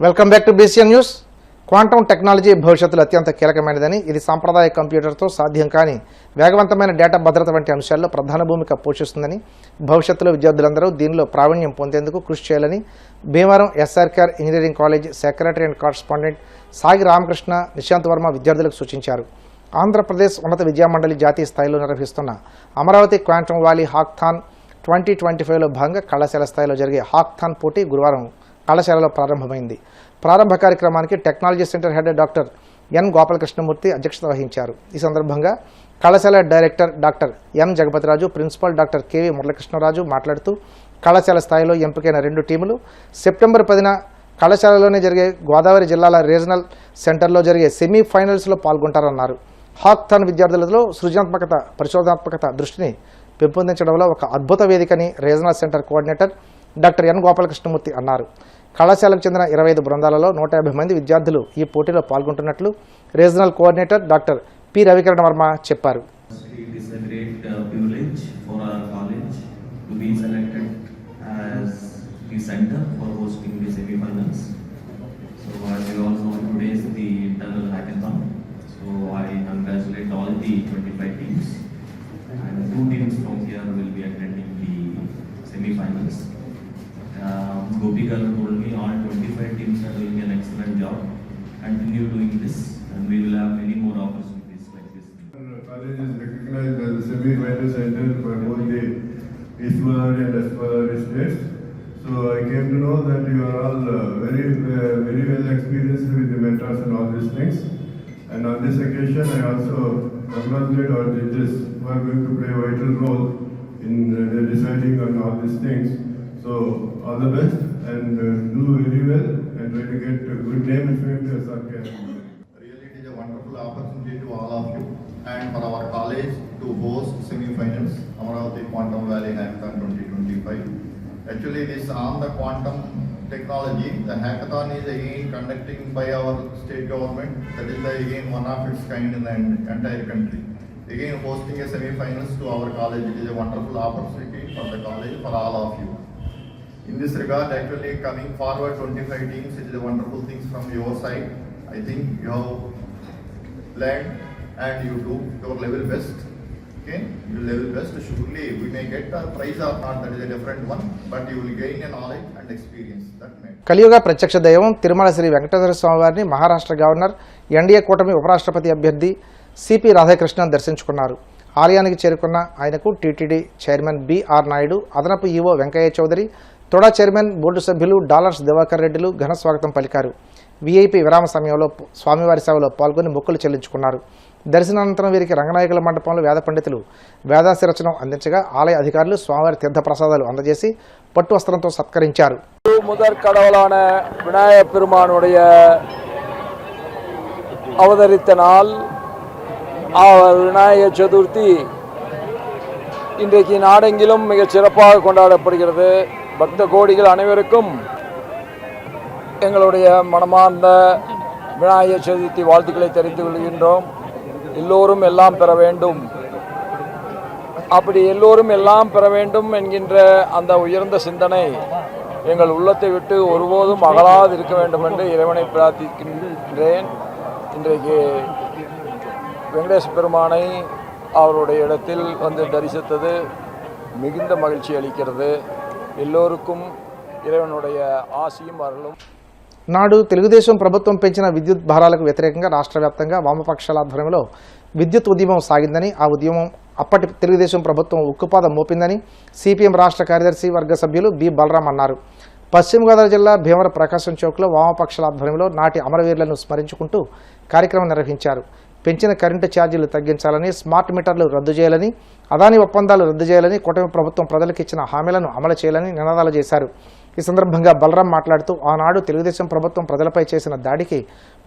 Welcome back to BCN news. Quantum technology భవిష్యత్తులో అత్యంత కీలకమైనదని, ఇది సాంప్రదాయ కంప్యూటర్తో సాధ్యం కాని వేగవంతమైన డేటా భద్రత వంటి అంశాల్లో ప్రధాన భూమిక పోషిస్తుందని, భవిష్యత్తులో విద్యార్థులందరూ దీనిలో ప్రావీణ్యం పొందేందుకు కృషి చేయాలని Bhimavaram SRKR engineering college secretary and correspondent సాగి రామకృష్ణ నిశాంత్ వర్మ విద్యార్థులకు సూచించారు. ఆంధ్రప్రదేశ్ ఉన్నత విద్యామండలి జాతీయ స్థాయిలో నిర్వహిస్తున్న అమరావతి క్వాంటమ్ వ్యాలీ హాక్థాన్ 2025లో భాగంగా కళాశాల స్థాయిలో జరిగే హాక్థాన్ పోటీ గురువారం కళాశాలలో ప్రారంభమైంది. ప్రారంభ కార్యక్రమానికి technology centre head doctor N Gopalakrishnamurthy అధ్యక్షత వహించారు. ఈ సందర్భంగా కళాశాల director doctor M Jagapathiraju, principal doctor KV Muralikrishnaraju మాట్లాడుతూ కళాశాల స్థాయిలో ఎంపికైన 2 టీములు సెప్టెంబర్ 10న కళాశాలలోనే జరిగే గోదావరి జిల్లాల రీజనల్ సెంటర్లో జరిగే సెమీఫైనల్స్లో పాల్గొంటారన్నారు. హాక్థాన్ విద్యార్థులలో సృజనాత్మకత, పరిశోధనాత్మకత దృష్టిని పెంపొందించడంలో ఒక అద్భుత వేదికని regional centre coordinator doctor N Gopalakrishnamurthy అన్నారు. కళాశాలకు చెందిన 25 బృందాలలో 150 మంది విద్యార్థులు ఈ పోటీలో పాల్గొంటున్నట్లు regional coordinator doctor P Ravikiran Varma చెప్పారు. Gopi Garu told me all 25 teams are doing an excellent job. Continue doing this and we will have many more opportunities like this. College is recognized as a semi-final center for both the East Godavari and West Godavari states. So I came to know that you are all very well experienced with the mentors and all these things. And on this occasion I also congratulate our judges who are going to play a vital role in deciding on all these things. So all the best and do very well and try to get a good name and fame to SRK. Really it is a wonderful opportunity to all of you and for our college to host semi-finals Amaravati Quantum Valley Hackathon 2025. Actually this on the quantum technology, the hackathon is again conducting by our state government. That is again one of its kind in the entire country. Again hosting a semi-finals to our college, it is a wonderful opportunity for the college, for all of you. In this regard, actually coming forward 25 teams, it is a wonderful things from your side. I think you have learned and you do your level best. Okay, your level best. Surely we may get a prize or not, that is a different one, but you will gain a knowledge and experience. That may. కలియుగ ప్రత్యక్ష దైవం తిరుమల శ్రీ వెంకటేశ్వర స్వామి వారిని Maharashtra governor, NDA కూటమి ఉపరాష్ట్రపతి అభ్యర్థి CP Radhakrishnan దర్శించుకున్నారు. ఆలయానికి చేరుకున్న ఆయనకు టీటీడీ చైర్మన్ బిఆర్ నాయుడు, అదనపు EO Venkaiah Chowdary, TUDA chairman, board సభ్యులు డాలర్స్ దివాకర్ రెడ్డిలు ఘన స్వాగతం పలికారు. వీఐపీ విరామ సమయంలో స్వామివారి సేవలో పాల్గొని మొక్కులు చెల్లించుకున్నారు. దర్శనానంతరం వీరికి రంగనాయకుల మండపంలో వేద పండితులు వేదాశీర్వచనం అందించగా ఆలయ అధికారులు స్వామివారి తీర్థ ప్రసాదాలు అందజేసి పట్టు వస్త్రంతో సత్కరించారు. முதற் கடவுளான விநாயக பெருமானுடைய அவதரித்த நாள் அவர் விநாயக சதுர்த்தி இன்றைக்கு நாடெங்கிலும் மிக சிறப்பாக கொண்டாடப்படுகிறது. பக்த கோடிகள் அனைவருக்கும் எங்களுடைய மனமார்ந்த விநாயகர் சதுர்த்தி வாழ்த்துக்களை தெரிவித்துக் கொள்கின்றோம். எல்லோரும் எல்லாம் பெற வேண்டும், அப்படி எல்லோரும் எல்லாம் பெற வேண்டும் என்கின்ற அந்த உயர்ந்த சிந்தனை எங்கள் உள்ளத்தை விட்டு ஒருபோதும் அகலாது இருக்க வேண்டும் என்று இறைவனை பிரார்த்திக்கின்றேன். இன்றைக்கு வெங்கடேச பெருமானை அவருடைய இடத்தில் வந்து தரிசித்தது மிகுந்த மகிழ்ச்சி அளிக்கிறது. எல்லோருக்கும் ఇరవనుடைய ఆశీం అరులు. నాడు తెలుగుదేశం ప్రభుత్వం పెంచిన విద్యుత్ భారాలకు వ్యతిరేకంగా రాష్ట్ర వ్యాప్తంగా వామపక్షాల ఆధ్వర్యంలో విద్యుత్ ఉద్యమం సాగిందని, ఆ ఉద్యమం అప్పటి తెలుగుదేశం ప్రభుత్వం ఉక్కుపాదం మోపిందని సిపిఎం రాష్ట్ర కార్యదర్శి వర్గ సభ్యులు బి బలరాం అన్నారు. పశ్చిమ గోదావరి జిల్లా భీమవరం ప్రకాశం చౌక్లో వామపక్షాల ఆధ్వర్యంలో నాటి అమరవీరులను స్మరించుకుంటూ కార్యక్రమం నిర్వహించారు. పెంచిన కరెంటు ఛార్జీలు తగ్గించాలని, స్మార్ట్ మీటర్లు రద్దు చేయాలని, అదానీ ఒప్పందాలు రద్దు చేయాలని, కూటమి ప్రభుత్వం ప్రజలకు ఇచ్చిన హామీలను అమలు చేయాలని నినాదాలు చేశారు. ఈ సందర్భంగా బలరాం మాట్లాడుతూ ఆనాడు తెలుగుదేశం ప్రభుత్వం ప్రజలపై చేసిన దాడికి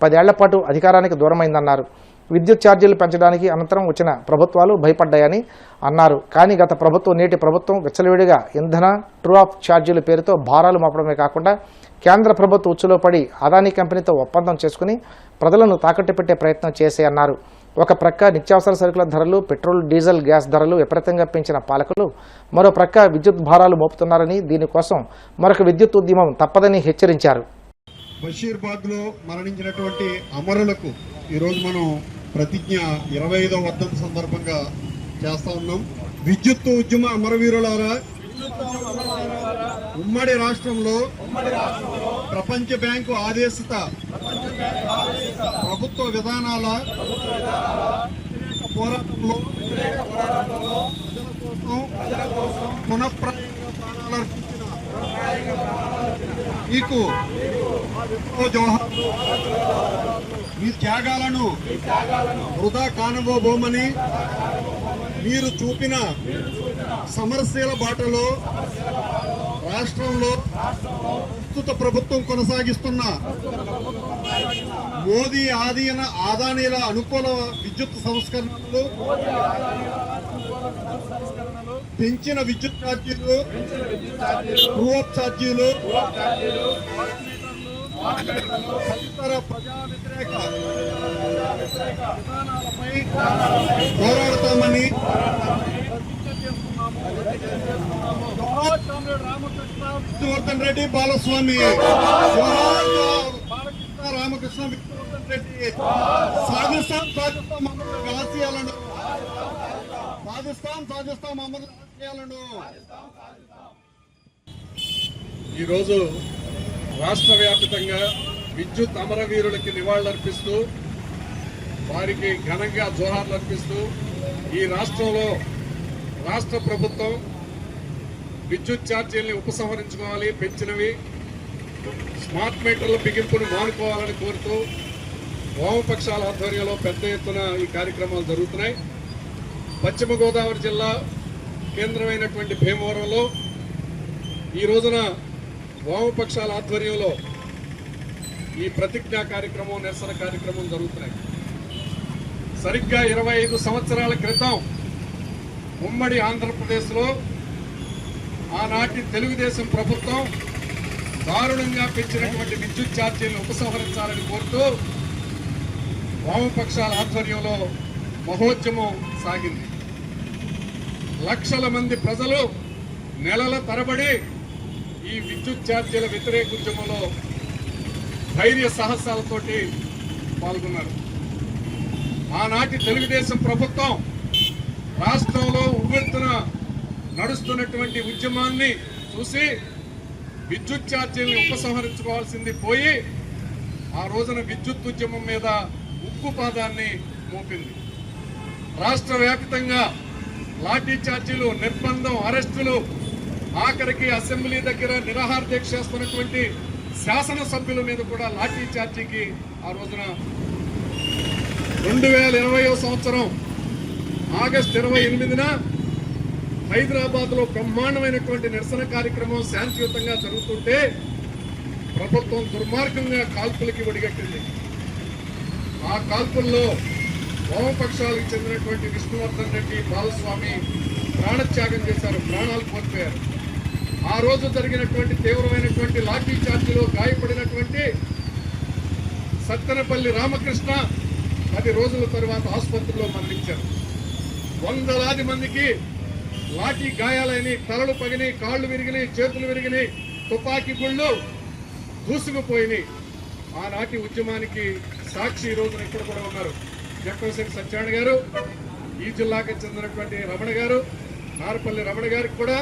10 ఏళ్ల పాటు అధికారానికి దూరమైందన్నారు. విద్యుత్ ఛార్జీలు పెంచడానికి అనంతరం వచ్చిన ప్రభుత్వాలు భయపడ్డాయని అన్నారు. కానీ గత ప్రభుత్వం, నేటి ప్రభుత్వం విచ్చలవిడిగా ఇంధన ట్రూ ఆఫ్ ఛార్జీల పేరుతో భారాలు మోపడమే కాకుండా కేంద్ర ప్రభుత్వ ఉచ్చులో పడి అదానీ కంపెనీతో ఒప్పందం చేసుకుని ప్రజలను తాకట్టు పెట్టే ప్రయత్నం చేశాయన్నారు. ఒక ప్రక్క నిత్యావసర సరుకుల ధరలు, పెట్రోల్, డీజిల్, గ్యాస్ ధరలు విపరీతంగా పెంచిన పాలకులు మరో ప్రక్క విద్యుత్ భారాలు మోపుతున్నారని, దీనికోసం మరొక విద్యుత్ ఉద్యమం తప్పదని హెచ్చరించారు. బషీర్బాగ్లో మరణించినటువంటి అమరులకు ఈరోజు మనం ప్రతిజ్ఞ 25వ వర్ధంతి సందర్భంగా చేస్తా ఉన్నాం. విద్యుత్ ఉద్యమ అమరవీరులారా, ఉమ్మడి రాష్ట్రంలో ప్రపంచ బ్యాంకు ఆదేశిత ప్రభుత్వ విధానాల పోరాటంలో ప్రజల కోసం పునఃప్రాయంగా ప్రాణాలర్పించిన మీకు జోహార్లు. మీ త్యాగాలను వృధా కానబోబోమని మీరు చూపిన సమరశీల బాటలో రాష్ట్రంలో ప్రస్తుత ప్రభుత్వం కొనసాగిస్తున్న మోదీ ఆదానీల అనుకూల విద్యుత్ సంస్కరణలు, పెంచిన విద్యుత్ ఛార్జీలు, ట్రూ-అప్ ఛార్జీలు, తదితర ప్రజా వ్యతిరేక విధానాలపై పోరాడతామని విష్ణువర్ధన్ రెడ్డి బాలస్వామి, బాలకృష్ణ రామకృష్ణ విష్ణువర్ధన్ రెడ్డి. సాధిస్తాం అమరుల ఆశయాలను, సాధిస్తాం అమరుల ఆశయాలను. ఈరోజు రాష్ట్ర వ్యాప్తంగా విద్యుత్ అమరవీరులకి నివాళులర్పిస్తూ వారికి ఘనంగా జోహార్లు అర్పిస్తూ ఈ రాష్ట్రంలో రాష్ట్ర ప్రభుత్వం విద్యుత్ ఛార్జీల్ని ఉపసంహరించుకోవాలి, పెంచినవి స్మార్ట్ మీటర్ల బిగింపును మానుకోవాలని కోరుతూ వామపక్షాల ఆధ్వర్యంలో పెద్ద ఎత్తున ఈ కార్యక్రమాలు జరుగుతున్నాయి. పశ్చిమ గోదావరి జిల్లా కేంద్రమైనటువంటి భీమవరంలో ఈ రోజున వామపక్షాల ఆధ్వర్యంలో ఈ ప్రతిజ్ఞా కార్యక్రమం, నిరసన కార్యక్రమం జరుగుతున్నాయి. సరిగ్గా 25 సంవత్సరాల క్రితం ఉమ్మడి ఆంధ్రప్రదేశ్లో ఆనాటి తెలుగుదేశం ప్రభుత్వం దారుణంగా పెంచినటువంటి విద్యుత్ ఛార్జీలను ఉపసంహరించాలని కోరుతూ వామపక్షాల ఆధ్వర్యంలో మహోద్యమం సాగింది. లక్షల మంది ప్రజలు నెలల తరబడి ఈ విద్యుత్ ఛార్జీల వ్యతిరేక ఉద్యమంలో ధైర్య సాహసాలతోటి పాల్గొన్నారు. ఆనాటి తెలుగుదేశం ప్రభుత్వం రాష్ట్రంలో ఉవ్వెత్తున నడుస్తున్నటువంటి ఉద్యమాన్ని చూసి విద్యుత్ ఛార్జీలను ఉపసంహరించుకోవాల్సింది పోయి ఆ రోజున విద్యుత్ ఉద్యమం మీద ఉక్కుపాదాన్ని మోపింది. రాష్ట్ర వ్యాప్తంగా లాఠీ ఛార్జీలు, నిర్బంధం, అరెస్టులు, ఆఖరికి అసెంబ్లీ దగ్గర నిరాహార దీక్ష చేస్తున్నటువంటి శాసనసభ్యుల మీద కూడా లాఠీ ఛార్జీకి ఆ రోజున 2020వ సంవత్సరం ఆగస్టు 28న హైదరాబాద్లో బ్రహ్మాండమైనటువంటి నిరసన కార్యక్రమం శాంతియుతంగా జరుగుతుంటే ప్రభుత్వం దుర్మార్గంగా కాల్పులకి ఒడిగట్టింది. ఆ కాల్పుల్లో వామపక్షాలకు చెందినటువంటి విష్ణువర్ధన్ రెడ్డి, బాలస్వామి ప్రాణత్యాగం చేశారు, ప్రాణాలు కోల్పోయారు. ఆ రోజు జరిగినటువంటి తీవ్రమైనటువంటి లాఠీ చార్జీలో గాయపడినటువంటి సత్తెనపల్లి రామకృష్ణ 10 రోజుల తరువాత ఆసుపత్రిలో మరణించారు. వందలాది మందికి లాఠీ గాయాలని, తలలు పగిని, కాళ్ళు విరిగినాయి, చేతులు విరిగినాయి, తుపాకీ గుళ్ళు దూసుకుపోయినాయి. ఆనాటి ఉద్యమానికి సాక్షి ఈ రోజున ఇక్కడ కూడా ఉన్నారు జక్కవశెట్టి సత్యనారాయణ గారు, ఈ జిల్లాకు చెందినటువంటి రమణ గారు, నారపల్లి రమణ గారికి కూడా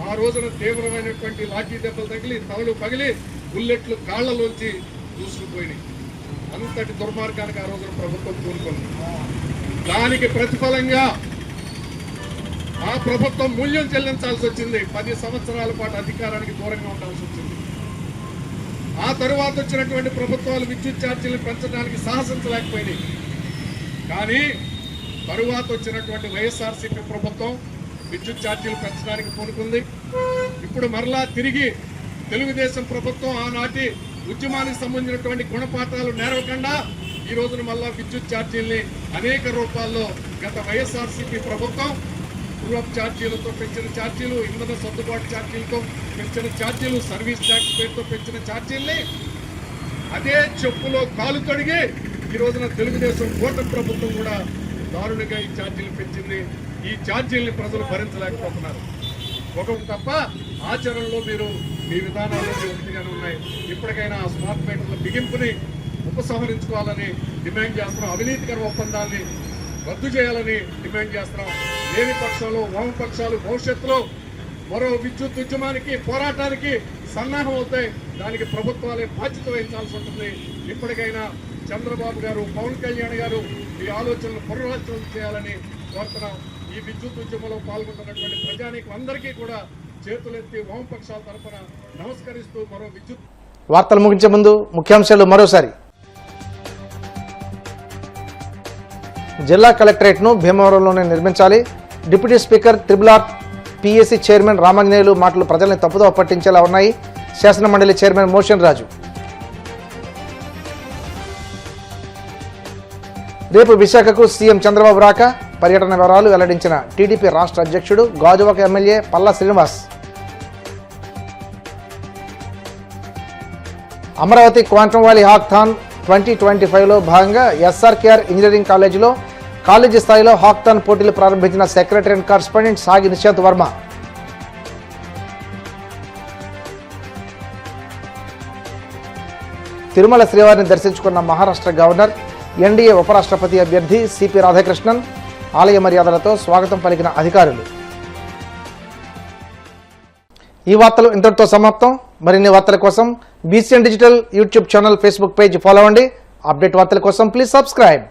ఆ రోజున తీవ్రమైనటువంటి లాఠీ దెబ్బలు తగిలి, తలలు పగిలి, బుల్లెట్లు కాళ్లలోంచి దూసుకుపోయినాయి. అంతటి దుర్మార్గానికి ఆ రోజున ప్రభుత్వం కూరుకుంది. దానికి ప్రతిఫలంగా ఆ ప్రభుత్వం మూల్యం చెల్లించాల్సి వచ్చింది. 10 సంవత్సరాల పాటు అధికారానికి దూరంగా ఉండాల్సి వచ్చింది. ఆ తరువాత వచ్చినటువంటి ప్రభుత్వాలు విద్యుత్ ఛార్జీలను పెంచడానికి సాహసించలేకపోయినాయి. కానీ తరువాత వచ్చినటువంటి వైఎస్ఆర్సీపీ ప్రభుత్వం విద్యుత్ ఛార్జీలు పెంచడానికి పూనుకుంది. ఇప్పుడు మరలా తిరిగి తెలుగుదేశం ప్రభుత్వం ఆనాటి ఉద్యమానికి సంబంధించినటువంటి గుణపాఠాలు నేర్వకుండా ఈ రోజున మళ్ళా విద్యుత్ ఛార్జీల్ని అనేక రూపాల్లో గత వైఎస్ఆర్సీపీ ప్రభుత్వం ట్రూ-అప్ ఛార్జీలతో పెంచిన ఛార్జీలు, ఇంధన సర్దుబాటు ఛార్జీలతో పెంచిన ఛార్జీలు, సర్వీస్ ట్యాక్స్ పేరుతో పెంచిన ఛార్జీల్ని అదే చెప్పులో కాలు కడిగి ఈ రోజున తెలుగుదేశం కూటమి ప్రభుత్వం కూడా దారుణంగా ఈ ఛార్జీలు పెంచింది. ఈ ఛార్జీల్ని ప్రజలు భరించలేకపోతున్నారు. ఒక తప్ప ఆచరణలో మీరు మీ విధానాలన్నీ ఒకటిగానే ఉన్నాయి. ఇప్పటికైనా ఆ స్మార్ట్ మీటర్ల తగ్గింపుని ఉపసంహరించుకోవాలని డిమాండ్ చేస్తున్నాం. అవినీతికర ఒప్పందాన్ని రద్దు చేయాలని డిమాండ్ చేస్తున్నాం. లేని పక్షంలో వామపక్షాలు భవిష్యత్తులో మరో విద్యుత్ ఉద్యమానికి పోరాటానికి సన్నాహం అవుతాయి. దానికి ప్రభుత్వాలే బాధ్యత వహించాల్సి ఉంటుంది. ఇప్పటికైనా చంద్రబాబు గారు, పవన్ కళ్యాణ్ గారు ఈ ఆలోచనలు పునరాలోచన చేయాలని కోరుతున్నాం. ఈ విద్యుత్ ఉద్యమంలో పాల్గొంటున్నటువంటి ప్రజానీకం అందరికీ కూడా చేతులెత్తి వామపక్షాల తరఫున నమస్కరిస్తూ మరో విద్యుత్ వార్తలు ముగించే ముందు ముఖ్యాంశాలు మరోసారి. జిల్లా కలెక్టరేట్ను భీమవరంలోనే నిర్మించాలి. Deputy speaker triple-are PSC chairman Ramanjaneyulu మాటలు ప్రజల్ని తప్పుదోవ పట్టించేలా ఉన్నాయి. శాసనమండలి చైర్మన్ మోషన్ రాజు. రేపు విశాఖకు సీఎం చంద్రబాబు రాక పర్యటన వివరాలు వెల్లడించిన టీడీపీ రాష్ట్ర అధ్యక్షుడు Gajuwaka MLA Palla Srinivas. Amaravati quantum valley hackathon 2025లో భాగంగా ఎస్ఆర్కేఆర్ ఇంజనీరింగ్ కాలేజీలో కాలేజీ స్థాయిలో హాక్థాన్ పోటీలు ప్రారంభించిన సెక్రటరీ అండ్ కరస్పాండెంట్ సాగి నిశాంత్ వర్మ. తిరుమల శ్రీవారిని దర్శించుకున్న మహారాష్ట్ర గవర్నర్, ఎన్డీఏ ఉపరాష్ట్రపతి అభ్యర్థి సిపి రాధాకృష్ణన్. ఆలయ మర్యాదలతో స్వాగతం పలికిన అధికారులు. ఈ వార్తలు ఇంతటితో సమాప్తం. మరిన్ని వార్తల కోసం BCN digital YouTube channel, Facebook page follow అవ్వండి. అప్డేట్ వార్తల కోసం ప్లీజ్ సబ్స్క్రైబ్.